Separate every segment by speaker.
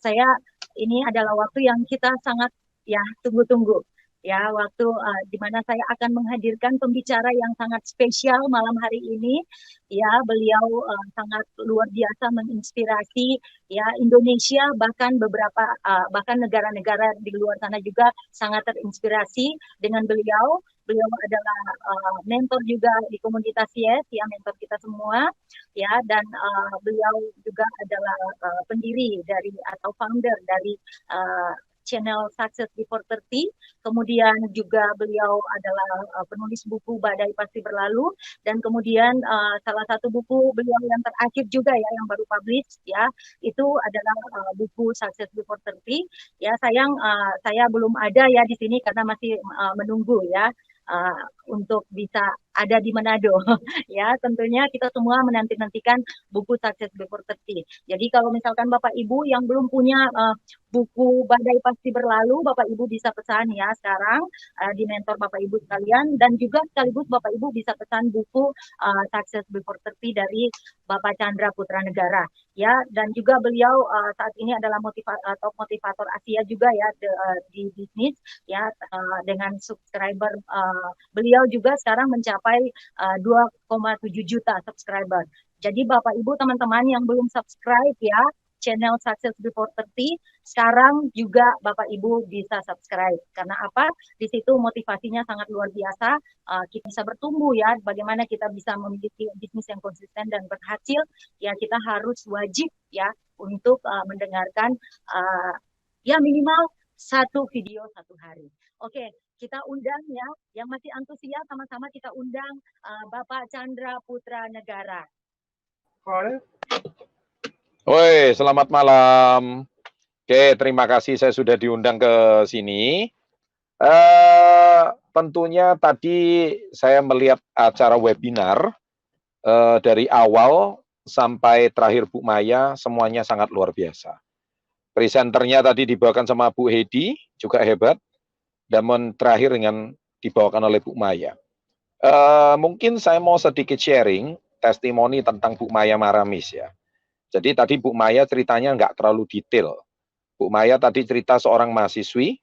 Speaker 1: saya ini adalah waktu yang kita sangat ya tunggu-tunggu. Ya, waktu di mana saya akan menghadirkan pembicara yang sangat spesial malam hari ini. Ya, beliau sangat luar biasa menginspirasi ya Indonesia, bahkan beberapa bahkan negara-negara di luar sana juga sangat terinspirasi dengan beliau. Beliau adalah mentor juga di komunitas YES, ya mentor kita semua, ya dan beliau juga adalah pendiri dari atau founder dari uh, channel Success Before 30. Kemudian juga beliau adalah penulis buku Badai Pasti Berlalu, dan kemudian salah satu buku beliau yang terakhir juga ya yang baru publish ya itu adalah buku Success Before 30. Ya sayang saya belum ada ya di sini karena masih menunggu ya uh, untuk bisa ada di Manado. Ya tentunya kita semua menanti-nantikan buku Success Before 30. Jadi kalau misalkan Bapak Ibu yang belum punya buku Badai Pasti Berlalu, Bapak Ibu bisa pesan ya sekarang di mentor Bapak Ibu sekalian, dan juga sekaligus Bapak Ibu bisa pesan buku Success Before 30 dari Bapak Chandra Putra Negara ya, dan juga beliau saat ini adalah top motivator Asia juga ya di bisnis ya dengan subscriber beliau juga sekarang mencapai 2,7 juta subscriber. Jadi Bapak Ibu teman-teman yang belum subscribe ya channel Success Before 30, sekarang juga Bapak Ibu bisa subscribe. Karena apa? Di situ motivasinya sangat luar biasa. Kita bisa bertumbuh ya, bagaimana kita bisa memiliki bisnis yang konsisten dan berhasil. Ya kita harus wajib ya untuk mendengarkan ya minimal satu video satu hari. Oke, kita undang ya, yang masih antusias sama-sama kita undang Bapak Chandra Putra Negara.
Speaker 2: Woi, selamat malam. Oke, terima kasih saya sudah diundang ke sini. Tentunya tadi saya melihat acara webinar dari awal sampai terakhir Bu Maya, semuanya sangat luar biasa. Presenternya tadi dibawakan sama Bu Hedi, juga hebat. Dan terakhir dengan dibawakan oleh Bu Maya. Mungkin saya mau sedikit sharing testimoni tentang Bu Maya Maramis ya. Jadi tadi Bu Maya ceritanya nggak terlalu detail. Bu Maya tadi cerita seorang mahasiswi,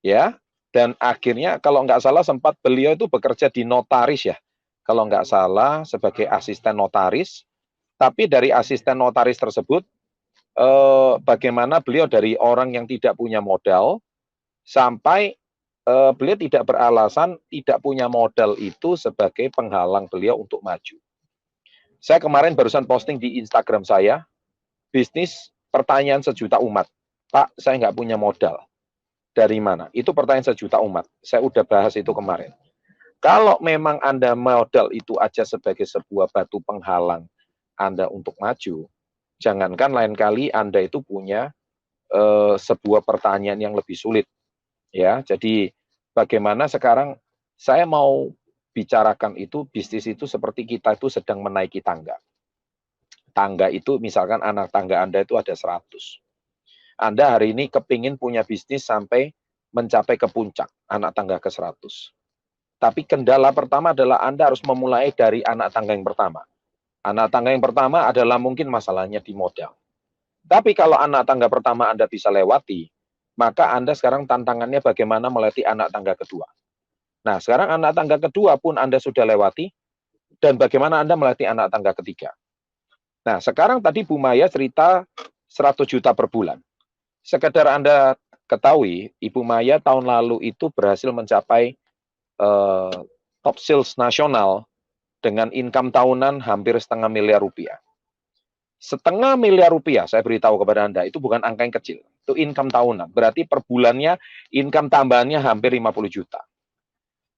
Speaker 2: ya, dan akhirnya kalau nggak salah sempat beliau itu bekerja di notaris ya, kalau nggak salah sebagai asisten notaris. Tapi dari asisten notaris tersebut, bagaimana beliau dari orang yang tidak punya modal sampai beliau tidak beralasan tidak punya modal itu sebagai penghalang beliau untuk maju. Saya kemarin barusan posting di Instagram saya, bisnis pertanyaan sejuta umat. Pak, saya nggak punya modal. Dari mana? Itu pertanyaan sejuta umat. Saya udah bahas itu kemarin. Kalau memang Anda modal itu aja sebagai sebuah batu penghalang Anda untuk maju, jangankan lain kali Anda itu punya sebuah pertanyaan yang lebih sulit. Ya, jadi bagaimana sekarang saya mau bicarakan itu, bisnis itu seperti kita itu sedang menaiki tangga. Tangga itu misalkan anak tangga Anda itu ada 100. Anda hari ini kepingin punya bisnis sampai mencapai ke puncak, anak tangga ke 100. Tapi kendala pertama adalah Anda harus memulai dari anak tangga yang pertama. Anak tangga yang pertama adalah mungkin masalahnya di modal. Tapi kalau anak tangga pertama Anda bisa lewati, maka Anda sekarang tantangannya bagaimana melewati anak tangga kedua. Nah, sekarang anak tangga kedua pun Anda sudah lewati, dan bagaimana Anda melewati anak tangga ketiga. Nah, sekarang tadi Bu Maya cerita 100 juta per bulan. Sekedar Anda ketahui, Ibu Maya tahun lalu itu berhasil mencapai top sales nasional dengan income tahunan hampir setengah miliar rupiah. Setengah miliar rupiah, saya beritahu kepada Anda, itu bukan angka yang kecil. Itu income tahunan. Berarti per bulannya income tambahannya hampir 50 juta.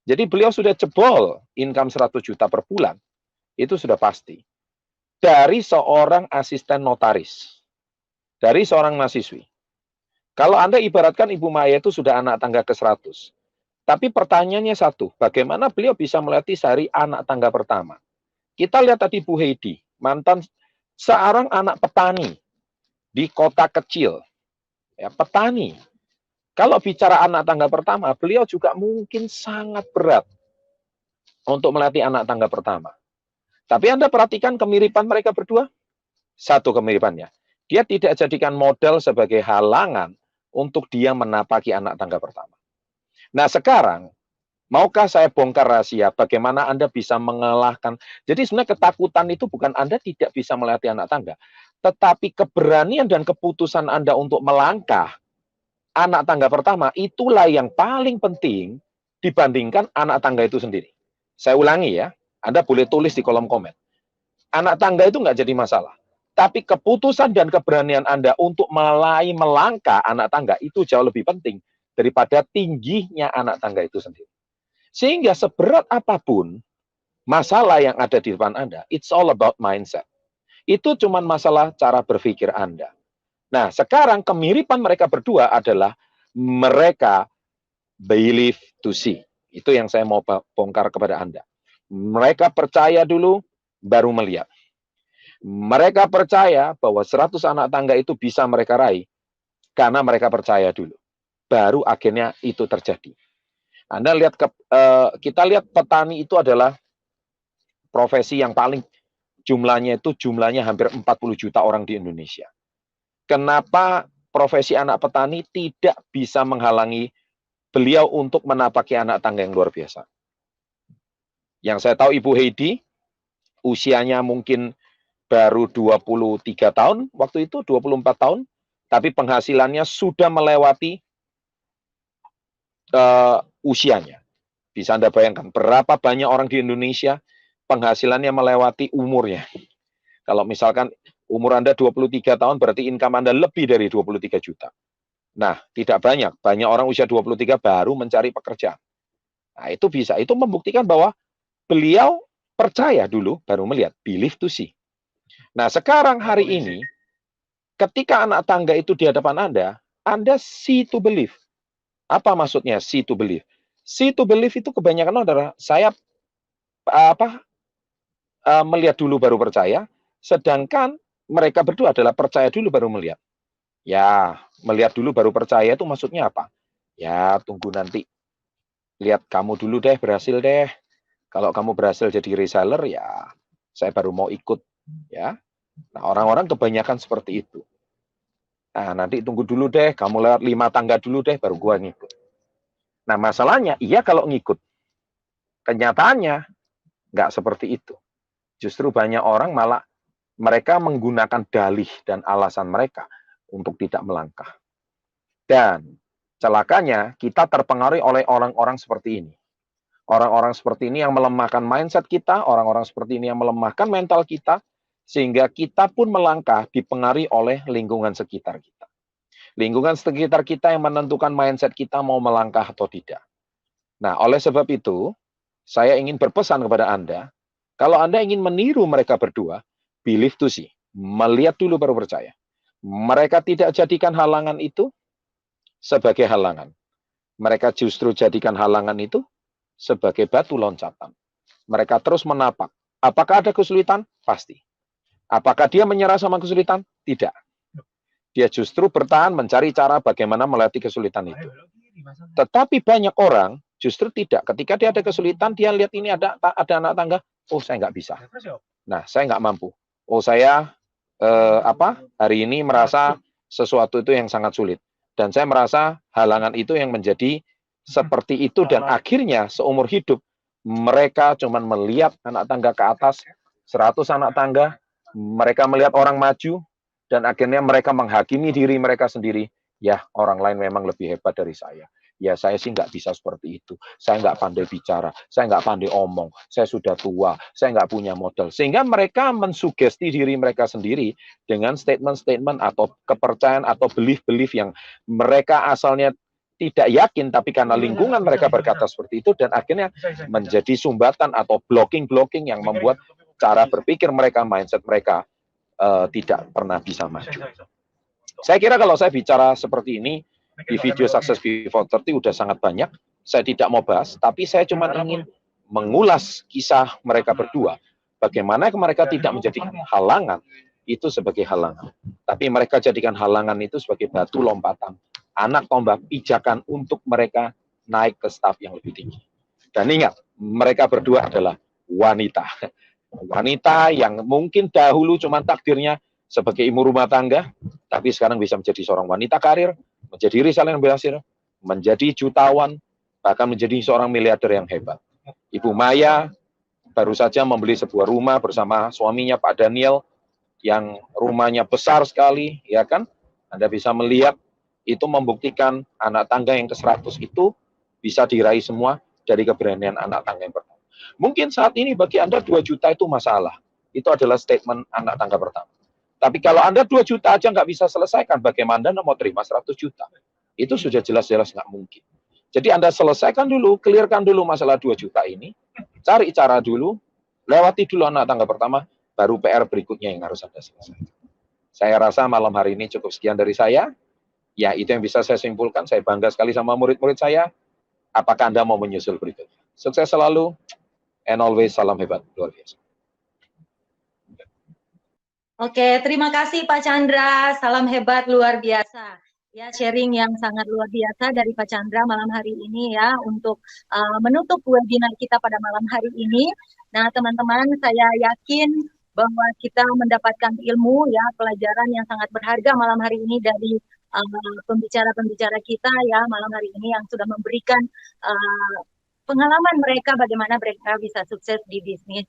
Speaker 2: Jadi beliau sudah jebol income 100 juta per bulan. Itu sudah pasti. Dari seorang asisten notaris. Dari seorang mahasiswi. Kalau Anda ibaratkan Ibu Maya itu sudah anak tangga ke 100. Tapi pertanyaannya satu, bagaimana beliau bisa melatih dari anak tangga pertama? Kita lihat tadi Bu Heidi, mantan seorang anak petani di kota kecil. Ya, petani. Kalau bicara anak tangga pertama, beliau juga mungkin sangat berat untuk melatih anak tangga pertama. Tapi Anda perhatikan kemiripan mereka berdua? Satu kemiripannya. Dia tidak jadikan modal sebagai halangan untuk dia menapaki anak tangga pertama. Nah sekarang, maukah saya bongkar rahasia bagaimana Anda bisa mengalahkan. Jadi sebenarnya ketakutan itu bukan Anda tidak bisa melatih anak tangga, tetapi keberanian dan keputusan Anda untuk melangkah anak tangga pertama, itulah yang paling penting dibandingkan anak tangga itu sendiri. Saya ulangi ya, Anda boleh tulis di kolom komen. Anak tangga itu nggak jadi masalah. Tapi keputusan dan keberanian Anda untuk mulai melangkah anak tangga itu jauh lebih penting daripada tingginya anak tangga itu sendiri. Sehingga seberat apapun masalah yang ada di depan Anda, it's all about mindset. Itu cuma masalah cara berpikir Anda. Nah, sekarang kemiripan mereka berdua adalah mereka believe to see. Itu yang saya mau bongkar kepada Anda. Mereka percaya dulu, baru melihat. Mereka percaya bahwa 100 anak tangga itu bisa mereka raih, karena mereka percaya dulu. Baru akhirnya itu terjadi. Anda lihat, kita lihat petani itu adalah profesi yang paling jumlahnya hampir 40 juta orang di Indonesia. Kenapa profesi anak petani tidak bisa menghalangi beliau untuk menapaki anak tangga yang luar biasa? Yang saya tahu Ibu Heidi, usianya mungkin baru 23 tahun, waktu itu 24 tahun, tapi penghasilannya sudah melewati usianya. Bisa Anda bayangkan berapa banyak orang di Indonesia penghasilannya melewati umurnya. Kalau misalkan umur Anda 23 tahun, berarti income Anda lebih dari 23 juta. Nah, tidak banyak. Banyak orang usia 23 baru mencari pekerjaan. Nah, itu bisa. Itu membuktikan bahwa beliau percaya dulu, baru melihat. Believe to see. Nah, sekarang hari ini, ketika anak tangga itu di hadapan Anda see to believe. Apa maksudnya see to believe? See to believe itu kebanyakan adalah saya melihat dulu baru percaya, sedangkan mereka berdua adalah percaya dulu baru melihat. Ya, melihat dulu baru percaya itu maksudnya apa? Ya, tunggu nanti. Lihat kamu dulu deh, berhasil deh. Kalau kamu berhasil jadi reseller, ya saya baru mau ikut. Ya. Nah, orang-orang kebanyakan seperti itu. Nah, nanti tunggu dulu deh, kamu lewat 5 tangga dulu deh, baru gua ngikut. Nah, masalahnya, iya kalau ngikut. Kenyataannya, nggak seperti itu. Justru banyak orang malah mereka menggunakan dalih dan alasan mereka untuk tidak melangkah. Dan celakanya kita terpengaruhi oleh orang-orang seperti ini. Orang-orang seperti ini yang melemahkan mindset kita, orang-orang seperti ini yang melemahkan mental kita, sehingga kita pun melangkah dipengaruhi oleh lingkungan sekitar kita. Lingkungan sekitar kita yang menentukan mindset kita mau melangkah atau tidak. Nah, oleh sebab itu, saya ingin berpesan kepada Anda, kalau Anda ingin meniru mereka berdua, believe to see. Melihat dulu baru percaya. Mereka tidak jadikan halangan itu sebagai halangan. Mereka justru jadikan halangan itu sebagai batu loncatan. Mereka terus menapak. Apakah ada kesulitan? Pasti. Apakah dia menyerah sama kesulitan? Tidak. Dia justru bertahan mencari cara bagaimana melatih kesulitan itu. Tetapi banyak orang justru tidak. Ketika dia ada kesulitan, dia lihat ini ada anak tangga. Oh, saya nggak bisa. Nah, saya nggak mampu. Oh, saya hari ini merasa sesuatu itu yang sangat sulit. Dan saya merasa halangan itu yang menjadi seperti itu. Dan akhirnya seumur hidup, mereka cuma melihat anak tangga ke atas, 100 anak tangga, mereka melihat orang maju, dan akhirnya mereka menghakimi diri mereka sendiri. Ya, orang lain memang lebih hebat dari saya. Ya, saya sih nggak bisa seperti itu. Saya nggak pandai bicara, saya nggak pandai omong, saya sudah tua, saya nggak punya modal. Sehingga mereka mensugesti diri mereka sendiri dengan statement-statement atau kepercayaan atau belief-belief yang mereka asalnya tidak yakin, tapi karena lingkungan mereka berkata seperti itu, dan akhirnya menjadi sumbatan atau blocking-blocking yang membuat cara berpikir mereka, mindset mereka tidak pernah bisa maju. Saya kira kalau saya bicara seperti ini, di video Success Before 30 udah sangat banyak. Saya tidak mau bahas, tapi saya cuma ingin mengulas kisah mereka berdua. Bagaimana mereka tidak menjadikan halangan itu sebagai halangan. Tapi mereka jadikan halangan itu sebagai batu lompatan. Anak tombak pijakan untuk mereka naik ke staf yang lebih tinggi. Dan ingat, mereka berdua adalah wanita. Wanita yang mungkin dahulu cuma takdirnya sebagai ibu rumah tangga, tapi sekarang bisa menjadi seorang wanita karir, menjadi reseller yang berhasil, menjadi jutawan, bahkan menjadi seorang miliarder yang hebat. Ibu Maya baru saja membeli sebuah rumah bersama suaminya Pak Daniel, yang rumahnya besar sekali, ya kan? Anda bisa melihat itu membuktikan anak tangga yang ke-100 itu bisa diraih semua dari keberanian anak tangga yang pertama. Mungkin saat ini bagi Anda 2 juta itu masalah. Itu adalah statement anak tangga pertama. Tapi kalau Anda 2 juta aja nggak bisa selesaikan, bagaimana Anda mau terima 100 juta? Itu sudah jelas-jelas nggak mungkin. Jadi Anda selesaikan dulu, clearkan dulu masalah 2 juta ini, cari cara dulu, lewati dulu anak tangga pertama, baru PR berikutnya yang harus Anda selesaikan. Saya rasa malam hari ini cukup sekian dari saya. Ya, itu yang bisa saya simpulkan. Saya bangga sekali sama murid-murid saya. Apakah Anda mau menyusul berikutnya? Sukses selalu, and always salam hebat, luar biasa.
Speaker 1: Oke, terima kasih Pak Chandra. Salam hebat luar biasa. Ya, sharing yang sangat luar biasa dari Pak Chandra malam hari ini ya untuk menutup webinar kita pada malam hari ini. Nah, teman-teman, saya yakin bahwa kita mendapatkan ilmu ya, pelajaran yang sangat berharga malam hari ini dari pembicara-pembicara kita ya malam hari ini yang sudah memberikan pengalaman mereka bagaimana mereka bisa sukses di bisnis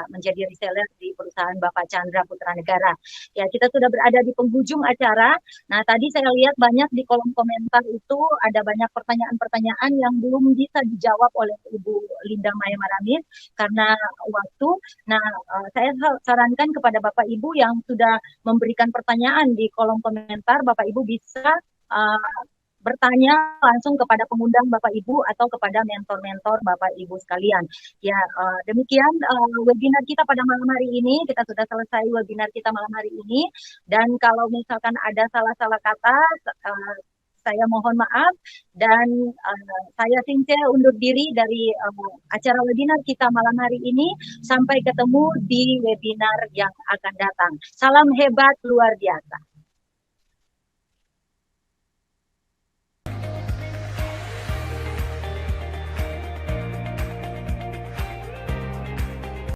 Speaker 1: menjadi reseller di perusahaan Bapak Chandra Putra Negara. Ya, kita sudah berada di penghujung acara. Nah, tadi saya lihat banyak di kolom komentar itu ada banyak pertanyaan-pertanyaan yang belum bisa dijawab oleh Ibu Linda Maya Maramis karena waktu. Nah, saya sarankan kepada Bapak Ibu yang sudah memberikan pertanyaan di kolom komentar, Bapak Ibu bisa bertanya langsung kepada pengundang Bapak Ibu atau kepada mentor-mentor Bapak Ibu sekalian. Ya, demikian webinar kita pada malam hari ini. Kita sudah selesai webinar kita malam hari ini. Dan kalau misalkan ada salah-salah kata, saya mohon maaf. Dan saya Cynthia undur diri dari acara webinar kita malam hari ini. Sampai ketemu di webinar yang akan datang. Salam hebat luar biasa.